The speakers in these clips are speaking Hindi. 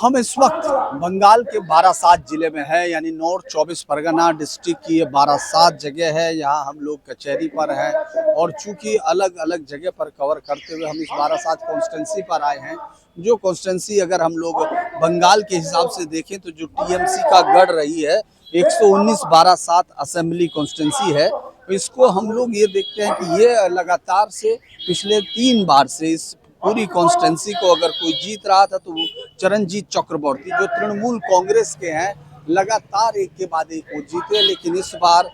हम इस वक्त बंगाल के बारासात जिले में है, यानी नॉर्थ 24 परगना डिस्ट्रिक्ट की ये बारासात जगह है। यहाँ हम लोग कचहरी पर हैं और चूंकि अलग अलग जगह पर कवर करते हुए हम इस बारासात कॉन्स्टिट्यूंसी पर आए हैं। जो कॉन्स्टिट्यूंसी अगर हम लोग बंगाल के हिसाब से देखें तो जो टीएमसी का गढ़ रही है 119 बारासात असेंबली कॉन्स्टिट्यूंसी है। इसको हम लोग ये देखते हैं कि ये लगातार से पिछले 3 बार से इस पूरी कॉन्स्टिट्यूंसी को अगर कोई जीत रहा था तो वो चरणजीत चक्रवर्ती जो तृणमूल कांग्रेस के हैं, लगातार एक के बाद एक वो जीते। लेकिन इस बार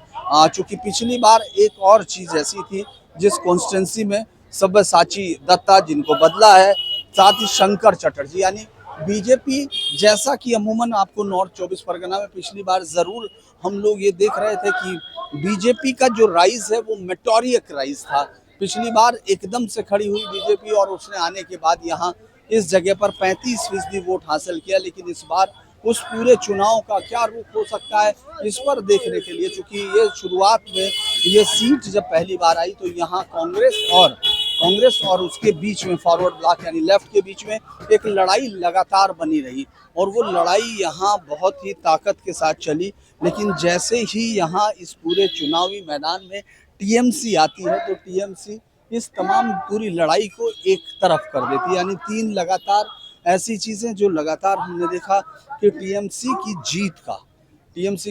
चूंकि पिछली बार एक और चीज ऐसी थी जिस कॉन्स्टिट्यूंसी में सब्यसाची दत्ता जिनको बदला है, साथ ही शंकर चटर्जी, यानी बीजेपी, जैसा कि अमूमन आपको नॉर्थ 24 परगना में पिछली बार जरूर हम लोग ये देख रहे थे कि बीजेपी का जो राइज है वो मेटोरिक राइज था। पिछली बार एकदम से खड़ी हुई बीजेपी और उसने आने के बाद यहाँ इस जगह पर 35% वोट हासिल किया। लेकिन इस बार उस पूरे चुनाव का क्या रूप हो सकता है, इस पर देखने के लिए, चूंकि ये शुरुआत में ये सीट जब पहली बार आई तो यहाँ कांग्रेस और उसके बीच में फॉरवर्ड ब्लॉक यानी लेफ्ट के बीच में एक लड़ाई लगातार बनी रही और वो लड़ाई यहाँ बहुत ही ताकत के साथ चली। लेकिन जैसे ही यहाँ इस पूरे चुनावी मैदान में टीएमसी आती है तो टीएमसी इस तमाम पूरी लड़ाई को एक तरफ कर देती है। यानी 3 लगातार ऐसी चीजें जो लगातार हमने देखा कि टीएमसी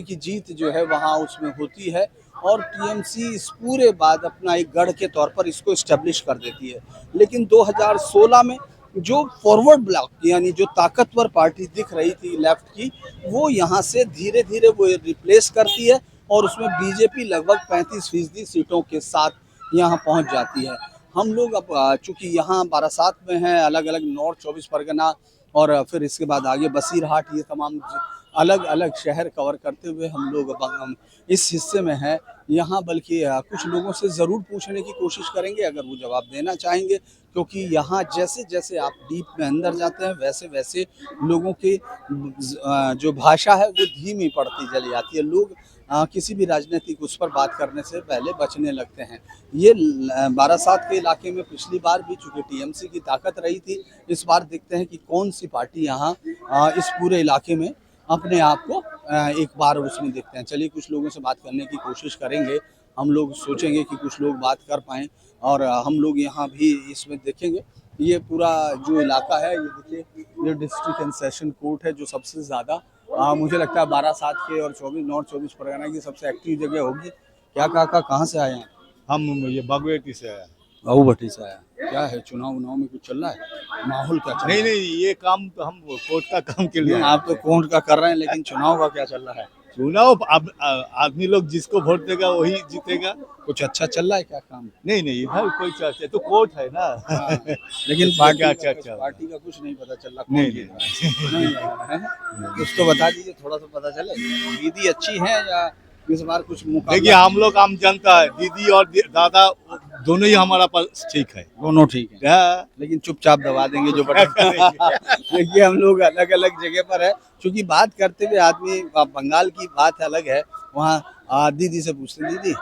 की जीत जो है वहाँ उसमें होती है और टीएमसी इस पूरे बाद अपना एक गढ़ के तौर पर इसको इस्टेब्लिश कर देती है। लेकिन 2016 में जो फॉरवर्ड ब्लॉक यानी जो ताकतवर पार्टी दिख रही थी लेफ्ट की, वो यहाँ से धीरे धीरे वो रिप्लेस करती है और उसमें बीजेपी लगभग 35% सीटों के साथ यहाँ पहुँच जाती है। हम लोग अब चूंकि यहाँ बारासात में हैं, अलग अलग नॉर्थ 24 परगना और फिर इसके बाद आगे बसीरहाट, ये तमाम अलग अलग शहर कवर करते हुए हम लोग हम इस हिस्से में हैं यहाँ। बल्कि कुछ लोगों से ज़रूर पूछने की कोशिश करेंगे अगर वो जवाब देना चाहेंगे, क्योंकि यहाँ जैसे जैसे आप डीप में अंदर जाते हैं वैसे वैसे लोगों की जो भाषा है वो धीमी पड़ती चली जाती है। लोग किसी भी राजनीतिक उस पर बात करने से पहले बचने लगते हैं। ये बारासात के इलाके में पिछली बार भी चूंकि टीएमसी की ताकत रही थी, इस बार देखते हैं कि कौन सी पार्टी यहाँ इस पूरे इलाके में अपने आप को एक बार उसमें देखते हैं। चलिए कुछ लोगों से बात करने की कोशिश करेंगे। हम लोग सोचेंगे कि कुछ लोग बात कर पाएँ और हम लोग यहाँ भी इसमें देखेंगे। ये पूरा जो इलाका है, ये देखिए, ये डिस्ट्रिक्ट एंड सेशन कोर्ट है जो सबसे ज़्यादा मुझे लगता है बारासात के और नॉर्थ 24 परगना की सबसे एक्टिव जगह होगी। क्या काका, कहाँ से आए हैं? हम ये बागुएटी से आया। बाबूभट्टी से आया। क्या है, चुनाव में कुछ चल रहा है? माहौल क्या चल रहा है? नहीं, ये काम तो हम कोर्ट का काम के लिए आप तो कोर्ट का कर रहे हैं, लेकिन चुनाव का क्या चल रहा है? चुनाव अब आदमी लोग जिसको वोट देगा वही जीतेगा। कुछ अच्छा चल रहा है क्या काम? नहीं, इधर कोई चर्चा तो कोर्ट है ना। लेकिन क्या पार्टी का कुछ नहीं पता चल रहा। नहीं। कुछ तो बता दीजिए, थोड़ा सा पता चले। दीदी अच्छी है या इस बार कुछ मुकाबला? देखिए, हम लोग आम जनता है, दीदी और दादा दोनों ही हमारा पास ठीक है। दोनों ठीक है, लेकिन चुपचाप दबा देंगे जो बटन। देखिए, हम लोग अलग अलग जगह पर है, क्योंकि बात करते हुए आदमी बंगाल की बात अलग है। वहाँ दीदी से पूछते, दीदी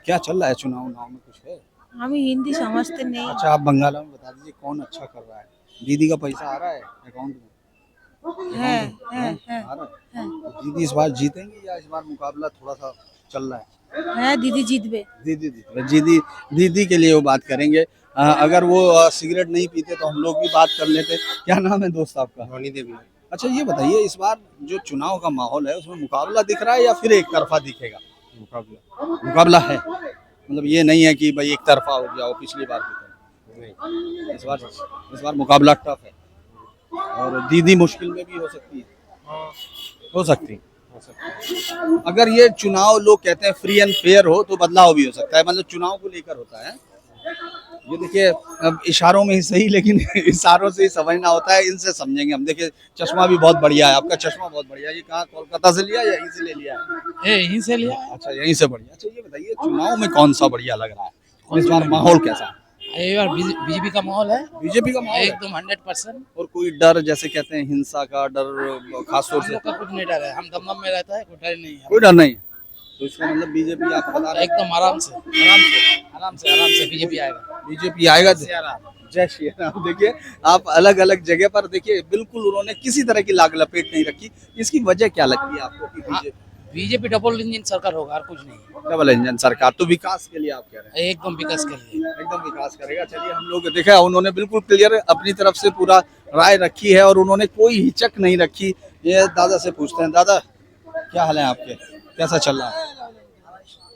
क्या चल रहा है चुनाव में कुछ है? हम हिंदी समझते नहीं। अच्छा, आप बंगाल में बता दीजिए कौन अच्छा कर रहा है। दीदी का पैसा आ रहा है अकाउंट में? है। आ रहा है। दीदी इस बार जीतेंगी या इस बार मुकाबला थोड़ा सा चल रहा है? दीदी जीतबे। दीदी के लिए वो बात करेंगे। अगर वो सिगरेट नहीं पीते तो हम लोग भी बात कर लेते। क्या नाम है दोस्त आपका? रोनी देवी। अच्छा, ये बताइए, इस बार जो चुनाव का माहौल है उसमें मुकाबला दिख रहा है या फिर एक तरफा दिखेगा? मुकाबला है, मतलब ये नहीं है कि भाई एक तरफा हो गया हो पिछली बार की तरह। नहीं, इस बार मुकाबला टफ है और दीदी मुश्किल में भी हो सकती है। हो सकती। अगर ये चुनाव लोग कहते हैं फ्री एंड फेयर हो तो बदलाव भी हो सकता है, मतलब चुनाव को लेकर होता है। ये देखिए, अब इशारों में ही सही, लेकिन इशारों से ही समझना होता है, इनसे समझेंगे हम। देखिए, चश्मा भी बहुत बढ़िया है, आपका चश्मा बहुत बढ़िया है। ये कहाँ, कोलकाता से लिया या यहीं से ले लिया है? यहीं से लिया। अच्छा, यहीं से बढ़िया। अच्छा, ये बताइए, चुनाव में कौन सा बढ़िया लग रहा है इस बार? माहौल कैसा है? बीजेपी का माहौल है। बीजेपी का माहौल एकदम 100%। और कोई डर, जैसे कहते हैं हिंसा का डर, खासतौर से? कुछ नहीं डर है, हम दमदम में रहता है, कोई डर नहीं है। कोई डर नहीं। तो इसका मतलब बीजेपी, आप बता रहे हैं एकदम आराम से बीजेपी आएगा। बीजेपी आएगा। जय श्री राम। देखिए आप अलग अलग जगह पर देखिए बिल्कुल उन्होंने किसी तरह की लाग लपेट नहीं रखी। इसकी वजह क्या लगती है आपको कि बीजेपी डबल इंजन सरकार होगा और कुछ नहीं, डबल इंजन सरकार तो विकास के लिए आप कह रहे हैं? एकदम विकास के लिए। एकदम विकास करेगा। चलिए हम लोग देखा उन्होंने बिल्कुल क्लियर अपनी तरफ से पूरा राय रखी है और उन्होंने कोई हिचक नहीं रखी। ये दादा से पूछते हैं, दादा क्या हाल है आपके, कैसा चल रहा है?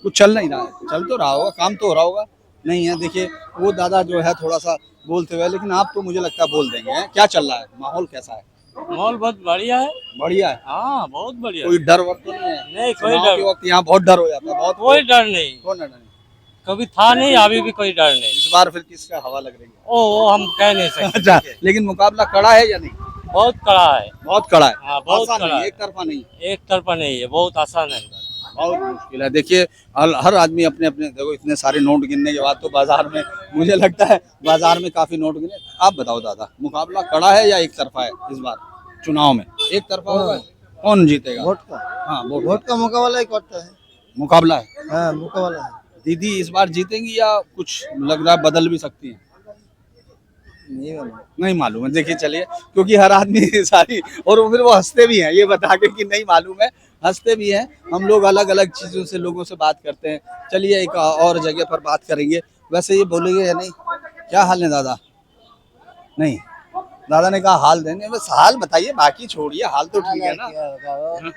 कुछ चल नहीं रहा है? चल तो रहा होगा, काम तो हो रहा होगा। नहीं है, देखिए वो दादा जो है थोड़ा सा बोलते हुए, लेकिन आप तो मुझे लगता है बोल देंगे। हैं? क्या चल रहा है, माहौल कैसा है? माहौल बहुत बढ़िया है। बढ़िया है। हाँ बहुत बढ़िया। कोई डर वर तो नहीं है? नहीं कोई चुनाव डर, के वक्त यहाँ बहुत डर हो जाता है, बहुत कोई डर नहीं, कौन डर नहीं? कभी था नहीं, अभी भी कोई डर नहीं। इस बार फिर किसका हवा लग रही है? वो हम कह नहीं सकते। अच्छा, लेकिन मुकाबला कड़ा है या नहीं? बहुत कड़ा है। बहुत कड़ा है। हाँ बहुत आसान कड़ा नहीं, है। एक तरफा नहीं, एक तरफा नहीं है, बहुत आसान है। बहुत मुश्किल है। देखिए हर आदमी अपने अपने, देखो इतने सारे नोट गिनने के बाद तो बाजार में मुझे लगता है बाजार में काफी नोट गिने। आप बताओ दादा, मुकाबला कड़ा है या एक तरफा है? इस बार चुनाव में एक तरफा होगा, कौन जीतेगा? वोट का हाँ वोट का मुकाबला ही करता है। मुकाबला है। हाँ मुकाबला है। दीदी इस बार जीतेंगी या कुछ लग रहा है बदल भी सकती है? नहीं मालूम। नहीं मालूम है। देखिए चलिए, क्योंकि हर आदमी सारी, और फिर वो हंसते भी हैं ये बता के कि नहीं मालूम है, हंसते भी हैं। हम लोग अलग अलग चीज़ों से लोगों से बात करते हैं। चलिए एक और जगह पर बात करेंगे। वैसे ये बोलेंगे या नहीं, क्या हाल है दादा? नहीं, दादा ने कहा हाल देने, बस हाल बताइए, बाकी छोड़िए, हाल तो ठीक है ना।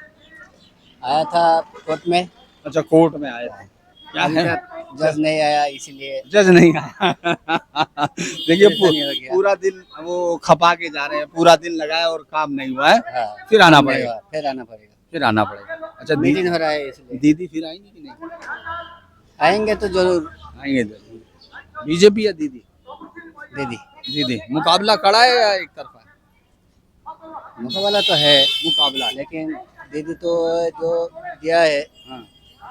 आया था कोर्ट में, अच्छा कोर्ट में आए थे, क्या है? जज नहीं आया इसीलिए जज नहीं आया। देखिए नहीं हो गया। पूरा दिन वो खपा के जा रहे हैं, पूरा दिन लगाया और काम नहीं हुआ है। हाँ, फिर आना पड़ेगा, फिर आना पड़ेगा। फिर आना पड़ेगा। अच्छा मीटिंग हो रहा है इसलिए। दीदी फिर आएंगी कि नहीं? आएंगे तो जरूर। आएंगे जरूर। बीजेपी या दीदी? दीदी दीदी। मुकाबला कड़ा है या एक तरफा है? मुकाबला तो है, मुकाबला है। लेकिन दीदी तो जो दिया है हाँ।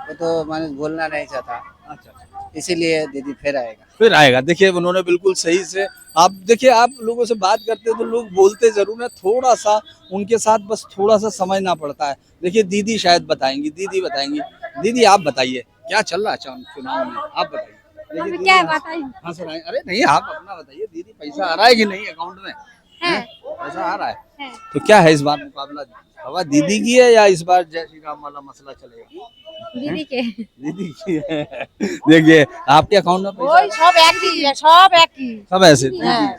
वो तो माने बोलना नहीं चाहता, अच्छा, इसीलिए दीदी फिर आएगा। फिर आएगा। देखिए उन्होंने बिल्कुल सही से, आप देखिए आप लोगों से बात करते हैं तो लोग बोलते जरूर है, थोड़ा सा उनके साथ बस थोड़ा सा समझना पड़ता है। देखिए दीदी शायद बताएंगी, दीदी बताएंगी। दीदी आप बताइए क्या चल रहा है चुनाव में, आप बताइए। देखिए दीदी क्या बताइए? हंस रहे हैं। अरे नहीं, आप अपना बताइए। दीदी पैसा आ रहा है कि नहीं अकाउंट में? हैं? पैसा आ रहा है तो क्या है इस बार मुकाबला? हवा दीदी की है या इस बार जय श्री राम वाला मसला चलेगा? दीदी के दीदी की है। देखिए आपके अकाउंट में पैसा ওই সব একই সব একই सब ऐसे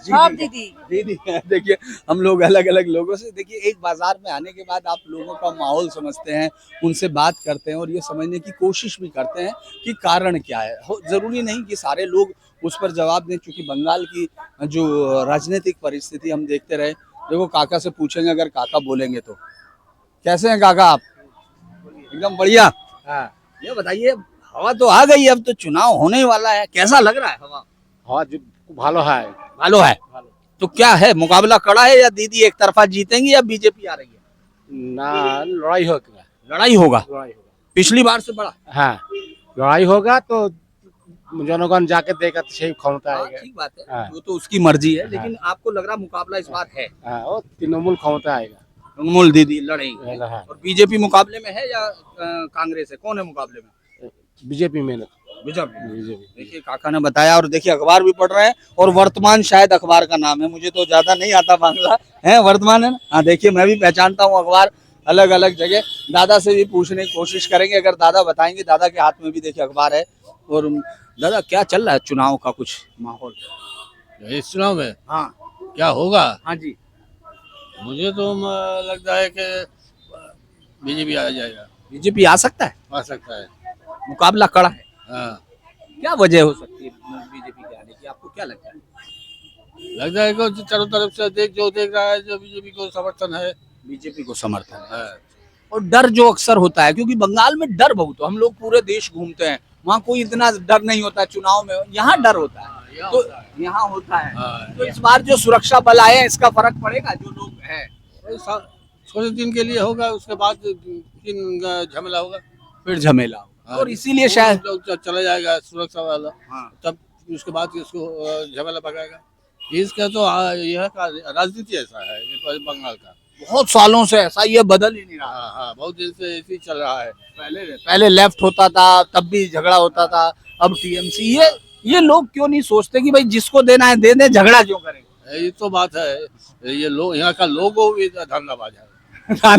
সব দিদি दीदी है। देखिए हम लोग अलग अलग लोगों से, देखिए एक बाजार में आने के बाद आप लोगों का माहौल समझते हैं, उनसे बात करते हैं और ये समझने की कोशिश भी करते हैं कि कारण क्या है। जरूरी नहीं कि सारे लोग उस पर जवाब दें, क्योंकि बंगाल की जो राजनीतिक परिस्थिति हम देखते रहे। देखो काका से पूछेंगे, अगर काका बोलेंगे तो। कैसे हैं काका आप? एकदम बढ़िया। हाँ ये बताइए, हवा तो आ गई, अब तो चुनाव होने वाला है, कैसा लग रहा है हवा? हाँ जो भालो है। भालो है। तो क्या है, मुकाबला कड़ा है या दीदी एक तरफा जीतेंगी या बीजेपी आ रही है? ना लड़ाई होगा, लड़ाई होगा, लड़ाई होगा। पिछली बार से बड़ा। हाँ लड़ाई होगा तो जनगण जाके देगा तो सही क्षमता हाँ, आएगा। ठीक बात है, हाँ। वो तो उसकी मर्जी है, लेकिन आपको लग रहा मुकाबला इस बार है? हाँ वो तृणमूल क्षमता आएगा। तृणमूल दीदी लड़ेंगे। हाँ। और बीजेपी मुकाबले में है या कांग्रेस है? कौन है मुकाबले में? बीजेपी में ना, बीजेपी। देखिए काका ने बताया, और देखिए अखबार भी पढ़ रहे हैं, और वर्तमान शायद अखबार का नाम है, मुझे तो ज्यादा नहीं आता बांग्ला है। वर्तमान है ना? हाँ देखिए मैं भी पहचानता हूँ अखबार अलग अलग जगह। दादा से भी पूछने की कोशिश करेंगे, अगर दादा बताएंगे। दादा के हाथ में भी देखिए अखबार है। और दादा क्या चल रहा है चुनाव का कुछ माहौल? इस चुनाव में हाँ क्या होगा? हाँ जी। मुझे तो लगता है कि बीजेपी आ जाएगा। बीजेपी आ सकता है, आ सकता है। मुकाबला कड़ा है। हाँ क्या वजह हो सकती है बीजेपी के आने की, आपको क्या लगता है? लगता है कि चारों तरफ से देख रहा है जो बीजेपी को समर्थन है। बीजेपी को समर्थन है। हाँ। और डर जो अक्सर होता है, क्योंकि बंगाल में डर बहुत है। हम लोग पूरे देश घूमते हैं, वहाँ कोई इतना डर नहीं होता है चुनाव में, यहाँ डर होता है। तो यहाँ होता है। हाँ। तो इस बार जो सुरक्षा बल आए हैं, इसका फर्क पड़ेगा? जो लोग हैं थोड़े दिन के लिए होगा, उसके बाद फिर झमेला होगा। फिर झमेला होगा। हाँ, और इसीलिए शायद चला जाएगा सुरक्षा वाला। हाँ। तब उसके बाद इसको झमेला पकाएगा। इसका तो यह का राजनीति ऐसा है ये बंगाल का। बहुत सालों से ऐसा, ये बदल ही नहीं रहा। हाँ हाँ, बहुत दिन से ऐसे ही चल रहा है। पहले लेफ्ट होता था, तब भी झगड़ा होता था। अब टीएमसी, ये ये लोग क्यों नहीं सोचते कि भाई जिसको देना है दे दे, झगड़ा क्यों करें? ये तो बात है, ये लोग यहाँ का लोगों भी धंधाबाज है। हाँ,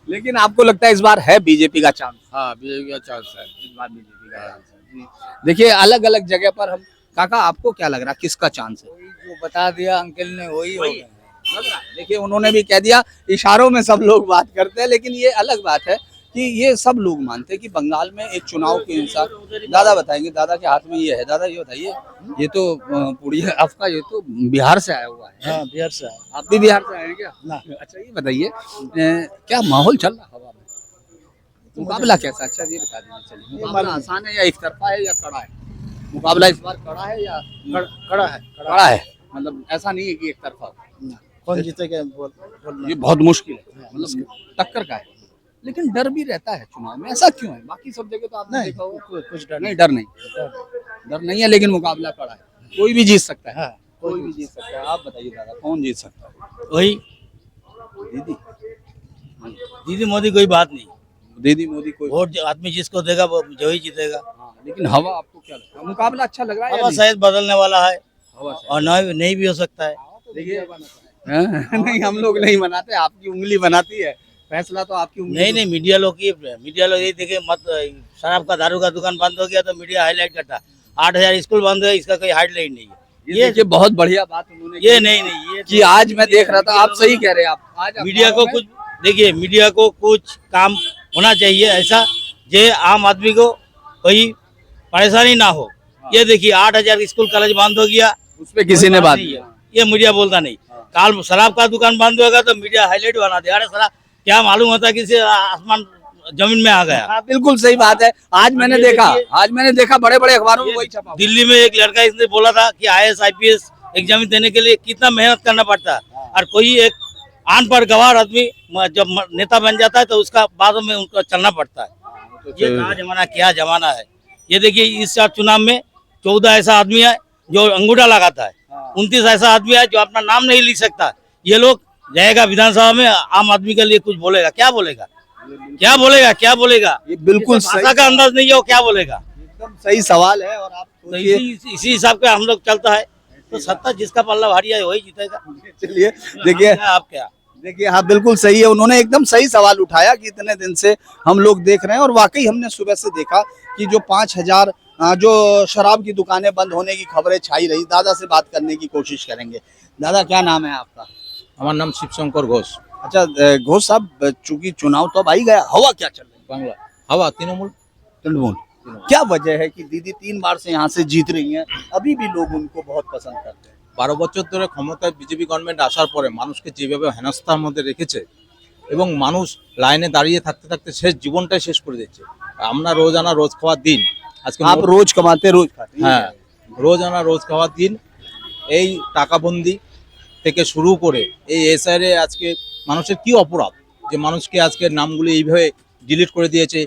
लेकिन आपको लगता है इस बार है बीजेपी का चांस? हाँ, बीजेपी का चांस है। इस बार बीजेपी का चांस है जी। देखिए अलग अलग जगह पर हम, काका आपको क्या लग रहा है किसका चांस है? जो बता दिया अंकल ने वही लग रहा है। देखिए उन्होंने भी कह दिया, इशारों में सब लोग बात करते हैं, लेकिन ये अलग बात है कि ये सब लोग मानते हैं कि बंगाल में एक चुनाव के इंसान, दादा बताएंगे, दादा के हाथ में ये है, दादा ये बताइए, ये तो पुड़िया आपका, ये तो बिहार से आया हुआ है। हाँ बिहार से आप भी बिहार से आए हैं क्या? अच्छा ये बताइए क्या माहौल चल रहा है हवा में, मुकाबला कैसा? अच्छा ये बता दीजिए, चलिए मुकाबला आसान है या एक तरफा है या कड़ा है? मुकाबला इस बार कड़ा है या कड़ा है। कड़ा है? मतलब ऐसा नहीं है कि एक तरफा, कौन जीतेगा ये बहुत मुश्किल है, मतलब टक्कर का है। लेकिन डर भी रहता है चुनाव में, ऐसा क्यों है? बाकी सब जगह तो आपने देखा होगा कुछ डर नहीं, डर नहीं है, लेकिन मुकाबला कड़ा है, कोई भी जीत सकता है। कोई भी जीत सकता है। आप बताइए दादा, कौन जीत सकता है? वही दीदी? दीदी मोदी कोई बात नहीं, दीदी मोदी कोई? वोट आदमी जिसको देगा वो जो ही जीतेगा। हाँ, लेकिन हवा आपको क्या लगता है, मुकाबला अच्छा लग रहा है या हवा नहीं? शायद बदलने वाला है हवा से। और नहीं भी हो सकता है। देखिए नहीं, हम लोग नहीं बनाते, आपकी उंगली बनाती है, फैसला तो आपकी उंगली। नहीं मीडिया लोग यही देखे मत, शराब का दारू का दुकान बंद हो गया तो मीडिया हाईलाइट करता, 8,000 स्कूल बंद है, इसका कोई हाईलाइट नहीं है। ये देखिए बहुत बढ़िया बात उन्होंने ये की। नहीं ये कि आज मैं देख रहा था, आप सही कह रहे हैं, आप आज मीडिया को अखबारों में- कुछ देखिए, मीडिया को कुछ काम होना चाहिए ऐसा जे आम आदमी को कोई परेशानी ना हो। ये देखिए 8,000 स्कूल कॉलेज बंद हो गया, उस पे किसी ने बात नहीं की। है, ये मीडिया बोलता नहीं। काल शराब का दुकान बंद होगा तो मीडिया हाईलाइट बना दे, अरे साला क्या मालूम होता कि से आसमान जमीन में आ गया। हाँ, बिल्कुल सही बात है। आज मैंने देखा बड़े बड़े अखबारों में वही छपा हुआ। दिल्ली में एक लड़का इसने बोला था कि IAS IPS एग्जाम देने के लिए कितना मेहनत करना पड़ता है, और कोई एक अनपढ़ गवार आदमी जब नेता बन जाता है तो उसका बाद में उनको चलना पड़ता है। ये कहाँ जमाना, क्या जमाना है। ये देखिए इस बार चुनाव में 14 ऐसा आदमी है जो अंगूठा लगाता है, 29 ऐसा आदमी है जो अपना नाम नहीं लिख सकता। ये लोग जाएगा विधानसभा में, आम आदमी के लिए कुछ बोलेगा, क्या बोलेगा? ये बिल्कुल जिसे सही, भाषा का अंदाज नहीं है वो क्या बोलेगा? एकदम सही सवाल है। और आप तो सोचिए, इसी हिसाब का हम लोग चलता है, तो सत्ता जिसका पल्ला भारी है वही जीतेगा। चलिए देखिए, आप क्या देखिए हाँ बिल्कुल सही है, उन्होंने एकदम सही सवाल उठाया कि इतने दिन से हम लोग देख रहे हैं, और वाकई हमने सुबह से देखा कि जो 5,000 जो शराब की दुकानें बंद होने की खबरें छाई रही। दादा से बात करने की कोशिश करेंगे। दादा क्या नाम है आपका? हमारा नाम शिवशंकर घोष। अच्छा घोष साहब, चूंकि चुनाव तो अब आ ही गया, हवा क्या चल रही है? बांग्ला हवा तृणमूल। क्या वजह है कि दीदी 3 बार से यहाँ से जीत रही हैं, अभी भी लोग उनको बहुत पसंद करते हैं? 12 বছর ধরে ক্ষমতায় বিজেপি গভর্নমেন্ট আসার পরে মানুষকে যেভাবে হেনস্থার মধ্যে রেখেছে এবং মানুষ লাইনে দাঁড়িয়ে থাকতে থাকতে শেষ জীবনটাই শেষ করে দিচ্ছে। আমরা রোজ আনা রোজ খাওয়ার দিন, আজকে आप रोज कमाते रोज खाते हैं। হ্যাঁ রোজ আনা রোজ খাওয়ার দিন, এই টাকাবন্দি থেকে শুরু করে এই এসআইআর আজকে মানুষের কি অপরাধ যে মানুষকে আজকে নামগুলো এইভাবে ডিলিট করে দিয়েছে,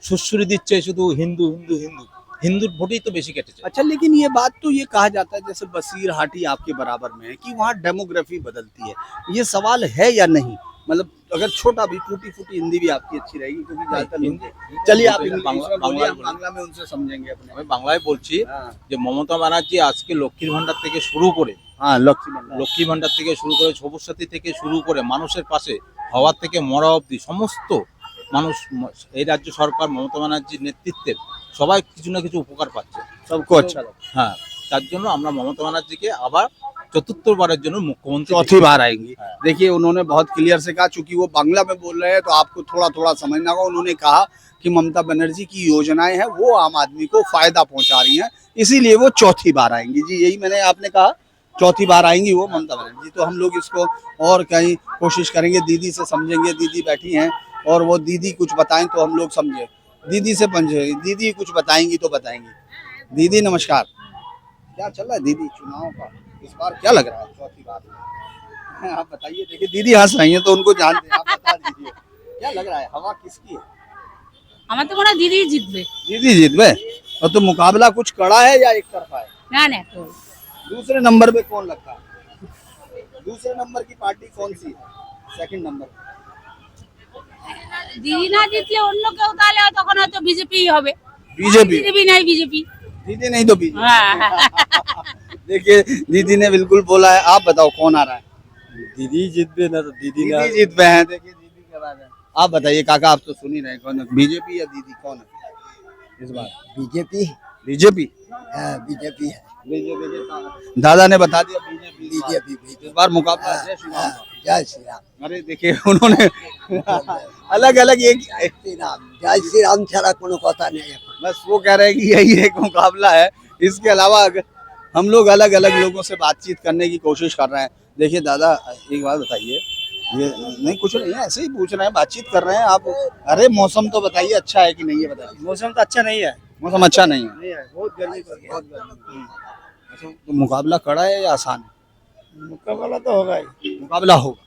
সুশ্রী দিচ্ছে শুধু হিন্দু হিন্দু হিন্দু, हिंदू वोट ही तो बेसी केटेছে। अच्छा लेकिन ये बात तो ये कहा जाता है जैसे बसीर हाटी आपके बराबर में है कि वहाँ डेमोग्राफी बदलती है, ये सवाल है या नहीं? मतलब अगर छोटा भी टूटी फूटी हिंदी भी आपकी अच्छी रहेगी क्योंकि ज्यादातर लोग- चलिए आप इंग्लिश में बोलिए, हम बांग्ला में उनसे समझेंगे अपने। আমি বাংলায় বলছি हाँ যে মমতা ব্যানার্জি আজকে লক্ষ্মীর ভান্ডার থেকে শুরু করে हाँ, লক্ষ্মী ভান্ডার থেকে শুরু করে সবুজ সাথী থেকে শুরু করে মানুষের পাশে হওয়ার থেকে মরা অবধি সমস্ত মানুষ এই রাজ্য সরকার মমতা ব্যানার্জির নেতৃত্বে সবাই কিছু না কিছু উপকার পাচ্ছে। सबको अच्छा लगता হ্যাঁ, তার জন্য আমরা মমতা ব্যানার্জিকে আবার চতুর্থবারের জন্য है। মুখ্যমন্ত্রী चौथी बार आएंगी। हाँ। देखिए उन्होंने बहुत क्लियर से कहा, चूंकि वो बांग्ला में बोल रहे हैं तो आपको थोड़ा थोड़ा समझना होगा। उन्होंने कहा कि ममता बनर्जी की योजनाएं हैं वो आम आदमी को फायदा पहुंचा रही हैं, इसीलिए वो चौथी बार आएंगी। जी यही मैंने आपने कहा, चौथी बार आएंगी वो ममता बनर्जी। तो हम लोग इसको और कहीं कोशिश करेंगे, दीदी से समझेंगे। दीदी बैठी हैं और वो दीदी कुछ बताएं तो हम लोग समझे। दीदी से समझे, दीदी कुछ बताएंगी तो बताएंगी। दीदी नमस्कार, क्या चल रहा है दीदी चुनाव का इस बार, क्या लग रहा है चौथी बार में? आप बताइए। देखिए दीदी हंस रही हैं तो उनको जानते हैं, आप बता दीजिए क्या लग रहा है, हवा किसकी है? আমার তো মনে হয় দিদি জিতবে। दीदी जीत गए। और तो मुकाबला कुछ कड़ा है या एक तरफा है? না না তো दूसरे नंबर पे कौन लगता है? दूसरे नंबर की पार्टी कौन सी है? सेकंड नंबर দিদি না জিতলে অন্য কেউ তাহলে তখন হয়তো বিজেপি হবে। बीजेपी बीजेपी नहीं बीजेपी। दीदी नहीं तो बीजेपी। हाँ देखिए दीदी ने बिल्कुल बोला है, आप बताओ कौन आ रहा है? दीदी जीत पे ना तो दीदी दीदी जीत पे हैं। देखिए दीदी के बाद है। आप बताइए काका, आप तो सुन ही रहे, कौन है बीजेपी या दीदी, कौन है इस बार? BJP BJP. बीजेपी है। बीजेपी के दादा ने बता दिया बीजेपी। बीजेपी इस बार मुकाबला है जय श्री राम का। जय श्री राम। अरे देखिए उन्होंने अलग अलग एक श्री राम जय श्री राम छाड़ा कोनो कथा नहीं है। बस वो कह रहे हैं कि यही एक मुकाबला है। इसके अलावा हम लोग अलग अलग लोगों से बातचीत करने की कोशिश कर रहे हैं। देखिए दादा एक बात बताइए, ये नहीं कुछ नहीं है, ऐसे ही पूछ रहे हैं, बातचीत कर रहे हैं आप। अरे मौसम तो बताइए अच्छा है कि नहीं, ये बताइए। मौसम तो अच्छा नहीं है। मौसम अच्छा नहीं है। बहुत गर्मी पड़ गई, बहुत गर्मी। अच्छा, तो मुकाबला कड़ा है या आसान है? मुकाबला तो होगा ही, मुकाबला होगा,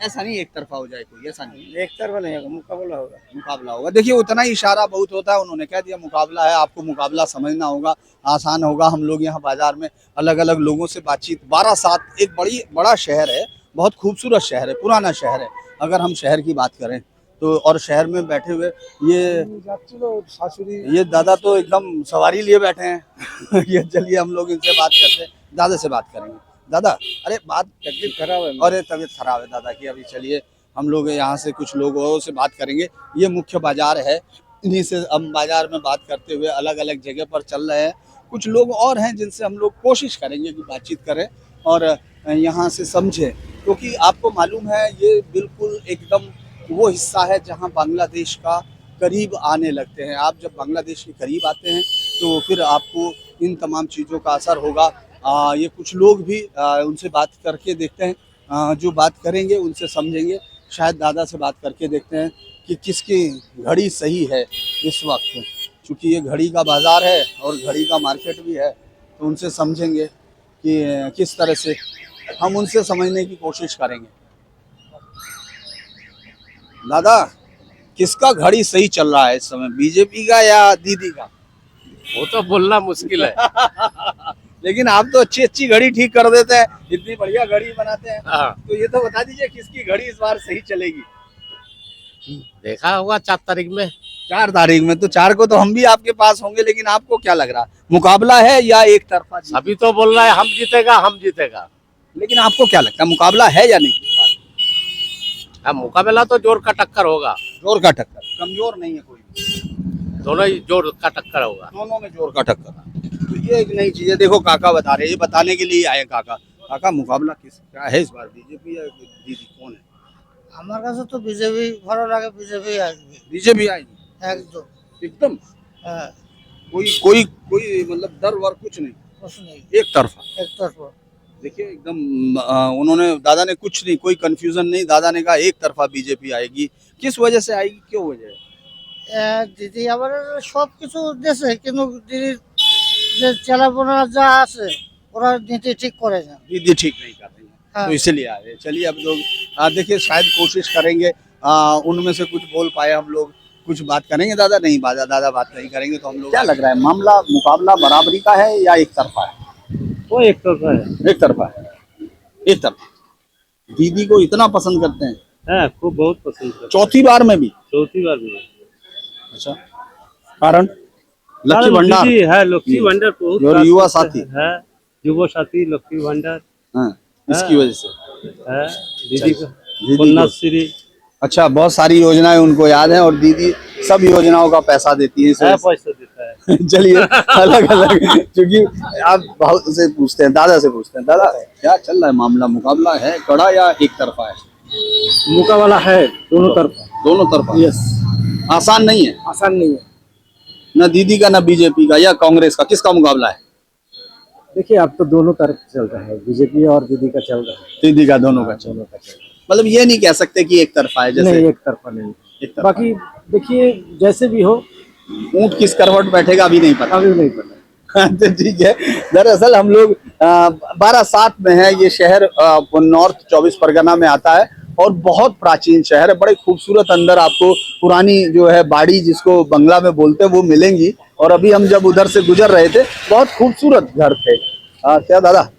ऐसा नहीं एक तरफा हो जाए कोई, ऐसा नहीं एक तरफा नहीं होगा, मुकाबला होगा। मुकाबला होगा। देखिए उतना ही इशारा बहुत होता है, उन्होंने कह दिया मुकाबला है, आपको मुकाबला समझना होगा, आसान होगा। हम लोग यहाँ बाजार में अलग अलग लोगों से बातचीत, बारासात एक बड़ा शहर है, बहुत खूबसूरत शहर है, पुराना शहर है। अगर हम शहर की बात करें तो, और शहर में बैठे हुए ये दादा तो एकदम सवारी लिए बैठे हैं। ये चलिए हम लोग इनसे बात करते हैं, दादा से बात करेंगे। दादा अरे बात तकलीफ खराब है, अरे तबीयत खराब है दादा की। अभी चलिए हम लोग यहाँ से कुछ लोगों से बात करेंगे। ये मुख्य बाजार है, इन्हीं से हम बाजार में बात करते हुए अलग अलग जगह पर चल रहे हैं। कुछ लोग और हैं जिनसे हम लोग कोशिश करेंगे कि बातचीत करें और यहाँ से समझें, क्योंकि आपको मालूम है ये बिल्कुल एकदम वो हिस्सा है जहाँ बांग्लादेश का करीब आने लगते हैं। आप जब बांग्लादेश के करीब आते हैं तो फिर आपको इन तमाम चीज़ों का असर होगा। ये कुछ लोग भी उनसे बात करके देखते हैं, जो बात करेंगे उनसे समझेंगे। शायद दादा से बात करके देखते हैं कि किसकी घड़ी सही है इस वक्त, क्योंकि ये घड़ी का बाज़ार है और घड़ी का मार्केट भी है। तो उनसे समझेंगे कि किस तरह से हम उनसे समझने की कोशिश करेंगे। दादा किसका घड़ी सही चल रहा है इस समय, बीजेपी का या दीदी का? वो तो बोलना मुश्किल है। लेकिन आप तो अच्छी अच्छी घड़ी ठीक कर देते हैं, इतनी बढ़िया घड़ी बनाते हैं। हाँ। तो ये तो बता दीजिए किसकी घड़ी इस बार सही चलेगी? देखा होगा 4 तारीख में। 4 तारीख में? तो 4 को तो हम भी आपके पास होंगे, लेकिन आपको क्या लग रहा, मुकाबला है या एक तरफा? अभी तो बोल रहा है हम जीतेगा, हम जीतेगा। लेकिन आपको क्या लगता है मुकाबला है या नहीं? हाँ, मुकाबला तो जोर का टक्कर होगा। जोर का टक्कर, कमजोर नहीं है कोई, दोनों ही जोर का टक्कर होगा। दोनों में जोर का टक्कर। तो ये एक नई चीज है। देखो काका बता रहे हैं, ये बताने के लिए आए काका। काका मुकाबला क्या है इस बार, बीजेपी या दीदी, कौन है? আমার কাছে তো বিজেপি ভালো লাগে, বিজেপি আসবে बीजेपी आएगी একদম। एकदम, হ্যাঁ कोई कोई कोई मतलब डर वर कुछ नहीं, कुछ नहीं, एक तरफा। एकतरफा। देखिए एकदम उन्होंने, दादा ने कुछ नहीं, कोई कंफ्यूजन नहीं, दादा ने कहा एक तरफा बीजेपी आएगी। किस वजह से आएगी, क्यों वजह है? দিদি আবার সব কিছু দেশে কিন্তু দিদির যে চেলাপোনা যা আছে ওরা নীতি ঠিক করে না। दीदी ठीक नहीं कर रही है, हाँ। तो इसलिए आ रहे। चलिए अब लोग देखिए शायद कोशिश करेंगे, उनमें से कुछ बोल पाए हम लोग, कुछ बात करेंगे। दादा नहीं, दादा बात नहीं करेंगे तो हम लोग। क्या लग रहा है मामला, मुकाबला बराबरी का है या एक तरफा है? वो एक तरफा है। एक तरफा है, एक तरफा। दीदी को इतना पसंद करते हैं, हाँ, खूब बहुत पसंद करता है। चौथी बार में भी? चौथी बार भी। अच्छा, कारण लक्ष्मी भंडार है, लक्ष्मी भंडार बहुत और युवा साथी है, युवा साथी लक्ष्मी भंडार हाँ, इसकी वजह से है। दीदी का दीदी को- कन्याश्री अच्छा, बहुत सारी योजनाएं उनको याद है और दीदी सब योजनाओं का पैसा देती है, इस है, वजह से। पैसा देता है। चलिए अलग अलग, क्योंकि आप बहुत से पूछते हैं, दादा से पूछते हैं, दादा क्या चल रहा है मामला, मुकाबला है कड़ा या एक तरफा है? मुकाबला है दोनों तरफा। दोनों तरफा। यस, आसान नहीं है, आसान नहीं है। न दीदी का न बीजेपी का या कांग्रेस का, किसका मुकाबला है? देखिए अब तो दोनों तरफ चल रहा है, बीजेपी और दीदी का चल रहा है। दीदी का, दोनों का। दोनों का चल रहा मतलब ये नहीं कह सकते कि एक तरफा है, है। जैसे नहीं, एक तरफा नहीं। एक तरफा। बाकी देखिए जैसे भी हो, ऊंट किस करवट बैठेगा अभी नहीं पता। अभी नहीं पता। तो ठीक है। दरअसल हम लोग बारासात में है, ये शहर नॉर्थ 24 परगना में आता है और बहुत प्राचीन शहर है, बड़े खूबसूरत। अंदर आपको पुरानी जो है बाड़ी, जिसको बंगला में बोलते हैं, वो मिलेंगी। और अभी हम जब उधर से गुजर रहे थे, बहुत खूबसूरत घर थे। क्या दादा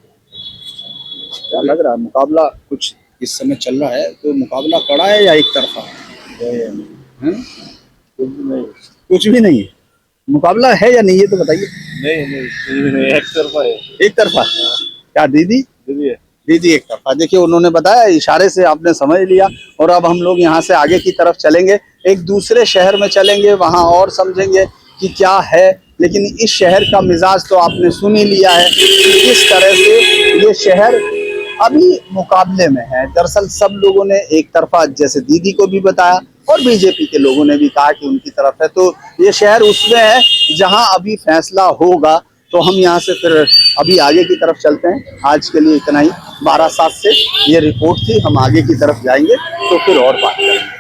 क्या लग रहा है, मुकाबला कुछ इस समय चल रहा है, तो मुकाबला कड़ा है या एक तरफा? कुछ भी नहीं है। मुकाबला है या नहीं ये तो बताइए। नहीं एक तरफा है। एक तरफा क्या दीदी दीदी एक तरफा। देखिए उन्होंने बताया, इशारे से आपने समझ लिया। और अब हम लोग यहाँ से आगे की तरफ चलेंगे, एक दूसरे शहर में चलेंगे, वहाँ और समझेंगे कि क्या है। लेकिन इस शहर का मिजाज तो आपने सुन ही लिया है कि किस तरह से ये शहर अभी मुकाबले में है। दरअसल सब लोगों ने एक तरफा, जैसे दीदी को भी बताया और बीजेपी के लोगों ने भी कहा कि उनकी तरफ है। तो ये शहर उसमें है जहां अभी फैसला होगा। तो हम यहाँ से फिर अभी आगे की तरफ चलते हैं। आज के लिए इतना ही। 12/7 से ये रिपोर्ट थी, हम आगे की तरफ जाएंगे तो फिर और बात करेंगे।